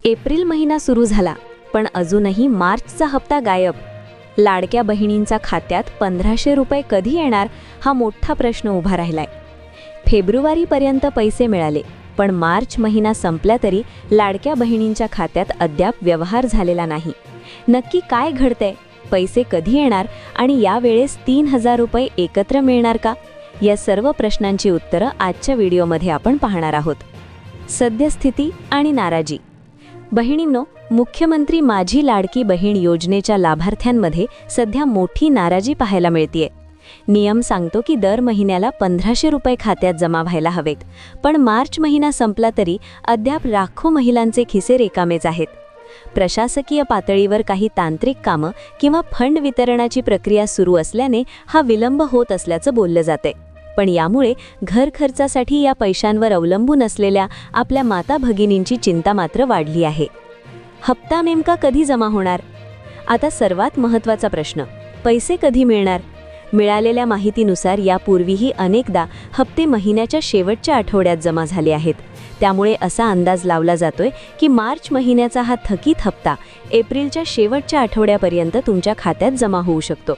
April महिना सुरू झाला, पण अजूनही मार्चचा हप्ता गायब. लाडक्या बहिणींच्या खात्यात 1500 रुपये कधी येणार हा मोठा प्रश्न उभा राहिलाय. फेब्रुवारीपर्यंत पैसे मिळाले, पण मार्च महिना संपला तरी लाडक्या बहिणींच्या खात्यात अद्याप व्यवहार झालेला नाही. नक्की काय घडतंय? पैसे कधी येणार आणि यावेळेस 3000 रुपये एकत्र मिळणार का? या सर्व प्रश्नांची उत्तरं आजच्या व्हिडिओमध्ये आपण पाहणार आहोत. सद्यस्थिती आणि नाराजी. बहिणींनो, मुख्यमंत्री माझी लाडकी बहीण योजनेच्या लाभार्थ्यांमध्ये सध्या मोठी नाराजी पाहायला मिळतेय. नियम सांगतो की दर महिन्याला 1500 रुपये खात्यात जमा व्हायला हवेत, पण मार्च महिना संपला तरी अद्याप लाखो महिलांचे खिसे रिकामेच आहेत. प्रशासकीय पातळीवर काही तांत्रिक कामं किंवा फंड वितरणाची प्रक्रिया सुरू असल्याने हा विलंब होत असल्याचं बोललं जाते. पण यामुळे घर खर्चासाठी या पैशांवर अवलंबून असलेल्या आपल्या माता भगिनींची चिंता मात्र वाढली आहे. हप्ता नेमका कधी जमा होणार? आता सर्वात महत्त्वाचा प्रश्न, पैसे कधी मिळणार? मिळालेल्या माहितीनुसार यापूर्वीही अनेकदा हप्ते महिन्याच्या शेवटच्या आठवड्यात जमा झाले आहेत. त्यामुळे असा अंदाज लावला जातोय की मार्च महिन्याचा हा थकीत हप्ता एप्रिलच्या शेवटच्या आठवड्यापर्यंत तुमच्या खात्यात जमा होऊ शकतो.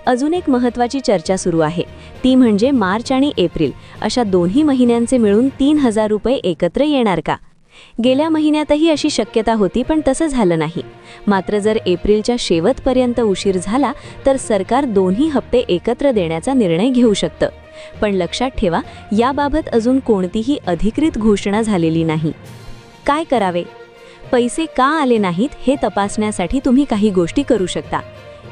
अजून एक महत्त्वाची चर्चा सुरू आहे, ती म्हणजे मार्च आणि एप्रिल अशा दोन्ही महिन्यांचे मिळून 3000 रुपये एकत्र येणार का? गेल्या महिन्यातही अशी शक्यता होती, पण तसं झालं नाही. मात्र जर एप्रिलच्या शेवटपर्यंत उशीर झाला तर सरकार दोन्ही हप्ते एकत्र देण्याचा निर्णय घेऊ शकतं. पण लक्षात ठेवा, याबाबत अजून कोणतीही अधिकृत घोषणा झालेली नाही. काय करावे? पैसे का आले नाहीत हे तपासण्यासाठी तुम्ही काही गोष्टी करू शकता.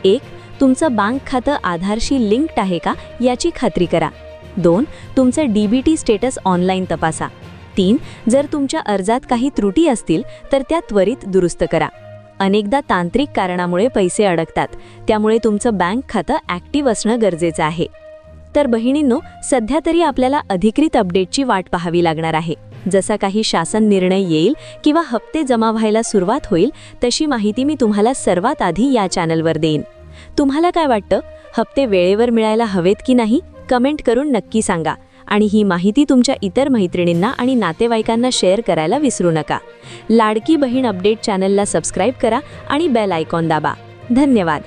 1. तुमचं बँक खातं आधारशी लिंक्ड आहे का याची खात्री करा. 2. तुमचं DBT स्टेटस ऑनलाईन तपासा. 3. जर तुमच्या अर्जात काही त्रुटी असतील तर त्या त्वरित दुरुस्त करा. अनेकदा तांत्रिक कारणामुळे पैसे अडकतात, त्यामुळे तुमचं बँक खातं ॲक्टिव्ह असणं गरजेचं आहे. तर बहिणींनो, सध्या तरी आपल्याला अधिकृत अपडेटची वाट पाहावी लागणार आहे. जसा काही शासन निर्णय येईल किंवा हप्ते जमा व्हायला सुरुवात होईल तशी माहिती मी तुम्हाला सर्वात आधी या चॅनलवर देईन. तुम्हाला काय वाटतं? हप्ते वेळेवर मिळायला हवेत की नाही? कमेंट करून नक्की सांगा. आणि ही माहिती तुमच्या इतर मैत्रिणींना आणि नातेवाईकांना शेअर करायला विसरू नका. लाडकी बहीण अपडेट चॅनलला सबस्क्राईब करा आणि बेल आयकॉन दाबा. धन्यवाद.